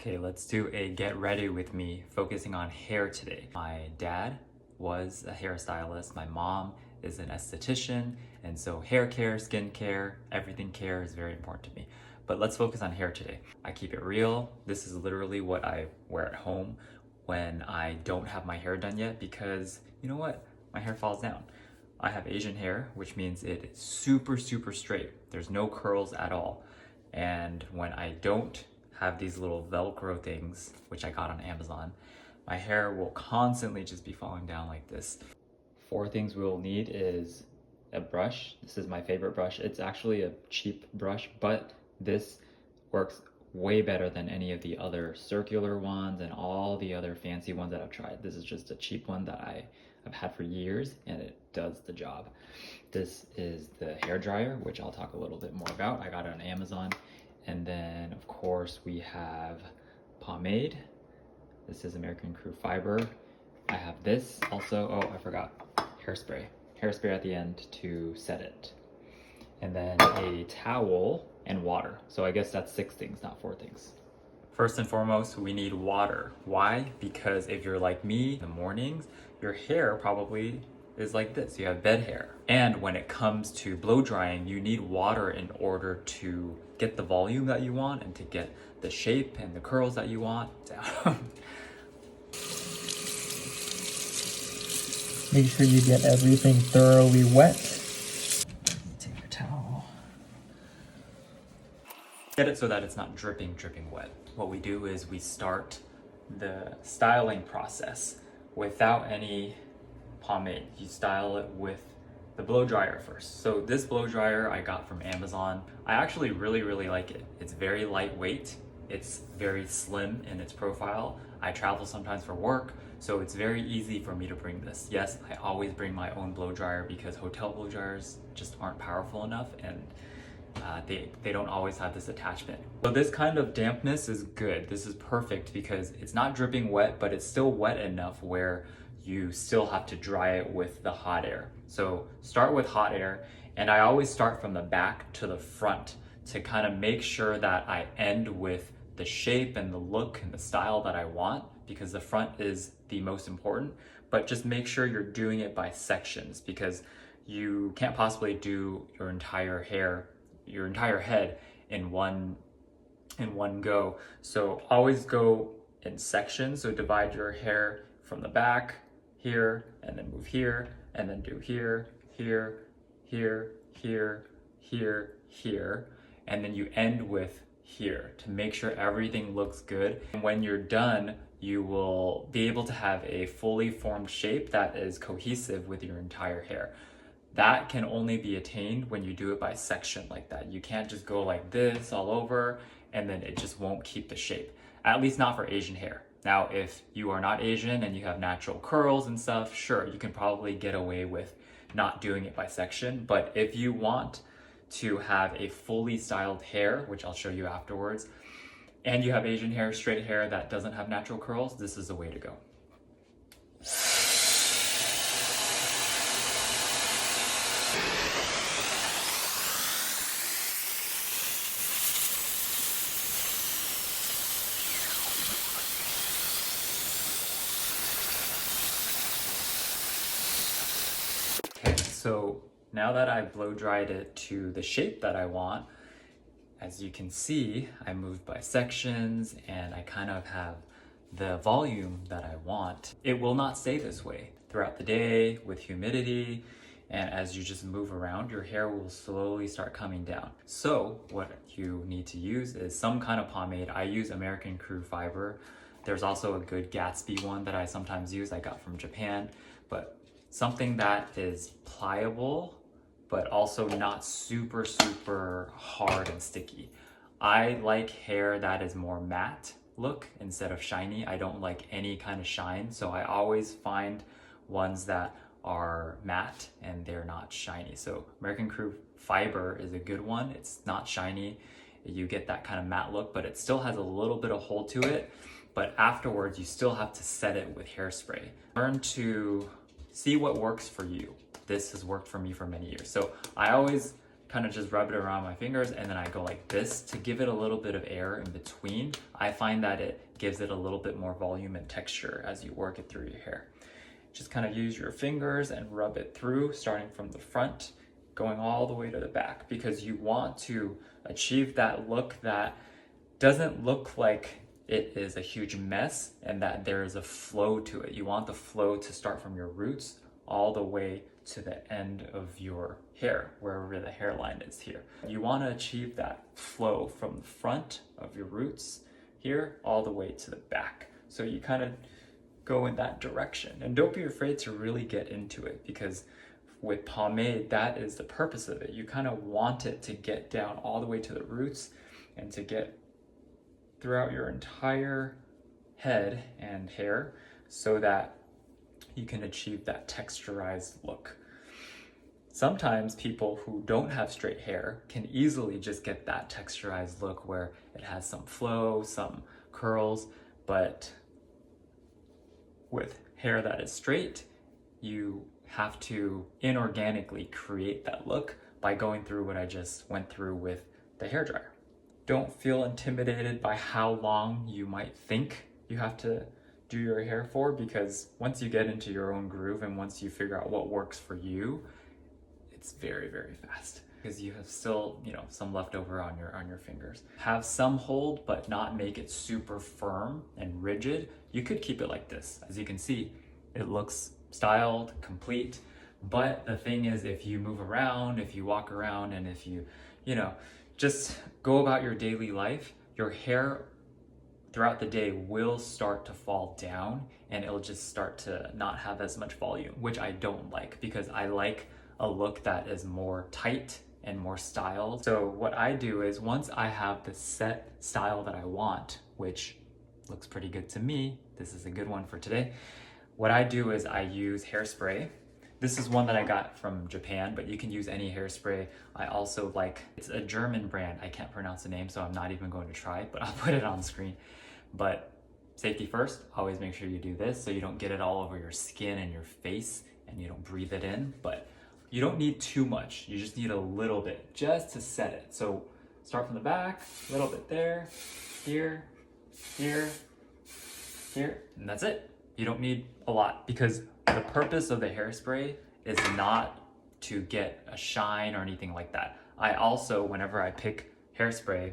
Okay, let's do a get ready with me focusing on hair today. My dad was a hairstylist. My mom is an esthetician. And so hair care, skin care, everything care is very important to me. But let's focus on hair today. I keep it real. This is literally what I wear at home when I don't have my hair done yet because you know what? My hair falls down. I have Asian hair, which means it is super straight. There's no curls at all. And when I don't have these little Velcro things, which I got on Amazon, my hair will constantly just be falling down like this. 4 things we'll need is a brush. This is my favorite brush. It's actually a cheap brush, but this works way better than any of the other circular ones and all the other fancy ones that I've tried. This is just a cheap one that I've had for years and it does the job. This is the hair dryer, which I'll talk a little bit more about. I got it on Amazon. And then of course we have Pomade. This is American Crew Fiber. I have this also, oh I forgot, Hairspray. Hairspray at the end to set it. And then a towel and water. So I guess that's 6 things, not 4 things. First and foremost, we need water. Why? Because if you're like me in the mornings, your hair probably is like this. You have bed hair. And when it comes to blow drying, you need water in order to get the volume that you want and to get the shape and the curls that you want down. Make sure you get everything thoroughly wet. Take your towel. Get it so that it's not dripping wet. What we do is we start the styling process without any pomade. You style it with the blow dryer first. So this blow dryer I got from Amazon. I actually really like it. It's very lightweight. It's very slim in its profile. I travel sometimes for work, so it's very easy for me to bring this. Yes, I always bring my own blow dryer because hotel blow dryers just aren't powerful enough and they don't always have this attachment. So this kind of dampness is good. This is perfect because it's not dripping wet, but it's still wet enough where you still have to dry it with the hot air. So start with hot air, and I always start from the back to the front to kind of make sure that I end with the shape and the look and the style that I want, because the front is the most important. But just make sure you're doing it by sections, because you can't possibly do your entire head in one go. So always go in sections. So divide your hair from the back here, and then move here, and then do here, here, here, here, here, and then you end with here to make sure everything looks good. And when you're done, you will be able to have a fully formed shape that is cohesive with your entire hair. That can only be attained when you do it by section like that. You can't just go like this all over and then it just won't keep the shape. At least not for Asian hair. Now, if you are not Asian and you have natural curls and stuff, sure, you can probably get away with not doing it by section. But if you want to have a fully styled hair, which I'll show you afterwards, and you have Asian hair, straight hair that doesn't have natural curls, this is the way to go. Okay, so now that I've blow dried it to the shape that I want, as you can see, I moved by sections and I kind of have the volume that I want. It will not stay this way throughout the day with humidity, and as you just move around, your hair will slowly start coming down. So what you need to use is some kind of pomade. I use American Crew Fiber. There's also a good Gatsby one that I sometimes use, I got from Japan, but something that is pliable but also not super hard and sticky. I like hair that is more matte look instead of shiny. I don't like any kind of shine, so I always find ones that are matte and they're not shiny. So American Crew Fiber is a good one. It's not shiny. You get that kind of matte look, but it still has a little bit of hold to it. But afterwards, you still have to set it with hairspray. Learn to see what works for you. This has worked for me for many years. So I always kind of just rub it around my fingers, and then I go like this to give it a little bit of air in between. I find that it gives it a little bit more volume and texture as you work it through your hair. Just kind of use your fingers and rub it through, starting from the front, going all the way to the back, because you want to achieve that look that doesn't look like it is a huge mess and that there is a flow to it. You want the flow to start from your roots all the way to the end of your hair, wherever the hairline is here. You want to achieve that flow from the front of your roots here all the way to the back. So you kind of go in that direction, and don't be afraid to really get into it, because with pomade, that is the purpose of it. You kind of want it to get down all the way to the roots and to get throughout your entire head and hair so that you can achieve that texturized look. Sometimes people who don't have straight hair can easily just get that texturized look where it has some flow, some curls, but with hair that is straight, you have to inorganically create that look by going through what I just went through with the hairdryer. Don't feel intimidated by how long you might think you have to do your hair for, because once you get into your own groove and once you figure out what works for you, it's very, very fast, because you have still, some leftover on your fingers. Have some hold, but not make it super firm and rigid. You could keep it like this. As you can see, it looks styled, complete. But the thing is, if you move around, if you walk around, and if you, just go about your daily life, your hair throughout the day will start to fall down, and it'll just start to not have as much volume, which I don't like, because I like a look that is more tight and more styled. So what I do is, once I have the set style that I want, which looks pretty good to me, this is a good one for today, what I do is I use Hairspray. This is one that I got from Japan, but you can use any hairspray. I also it's a German brand. I can't pronounce the name, so I'm not even going to try, but I'll put it on screen. But safety first, always make sure you do this so you don't get it all over your skin and your face and you don't breathe it in. But you don't need too much. You just need a little bit just to set it. So start from the back, a little bit there, here, here, here, and that's it. You don't need a lot, because the purpose of the hairspray is not to get a shine or anything like that. I also, whenever I pick hairspray,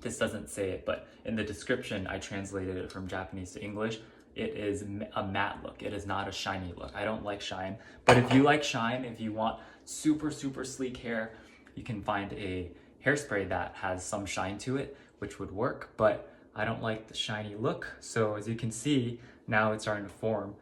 this doesn't say it, but in the description, I translated it from Japanese to English. It is a matte look. It is not a shiny look. I don't like shine, but if you like shine, if you want super, super sleek hair, you can find a hairspray that has some shine to it, which would work, but I don't like the shiny look. So as you can see, now it's starting to form.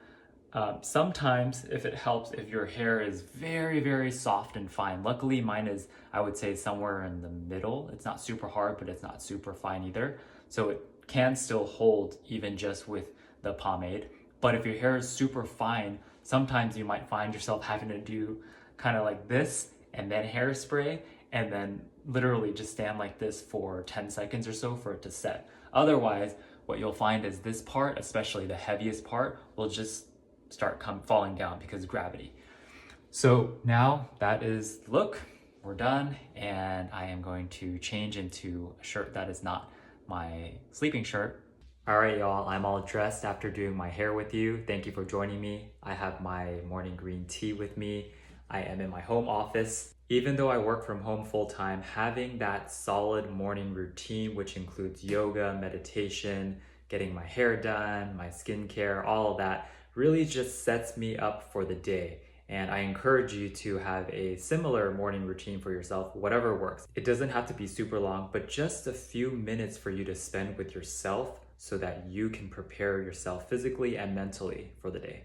Sometimes, if it helps, if your hair is very, very soft and fine. Luckily, mine is, I would say, somewhere in the middle. It's not super hard, but it's not super fine either. So it can still hold even just with the pomade. But if your hair is super fine, sometimes you might find yourself having to do kind of like this, and then hairspray, and then literally just stand like this for 10 seconds or so for it to set. Otherwise, what you'll find is this part, especially the heaviest part, will just start falling down because of gravity. So now that is the look. We're done, and I am going to change into a shirt that is not my sleeping shirt. All right, y'all, I'm all dressed after doing my hair with you. Thank you for joining me. I have my morning green tea with me. I am in my home office. Even though I work from home full-time, having that solid morning routine, which includes yoga, meditation, getting my hair done, my skincare, all of that, really just sets me up for the day. And I encourage you to have a similar morning routine for yourself, whatever works. It doesn't have to be super long, but just a few minutes for you to spend with yourself so that you can prepare yourself physically and mentally for the day.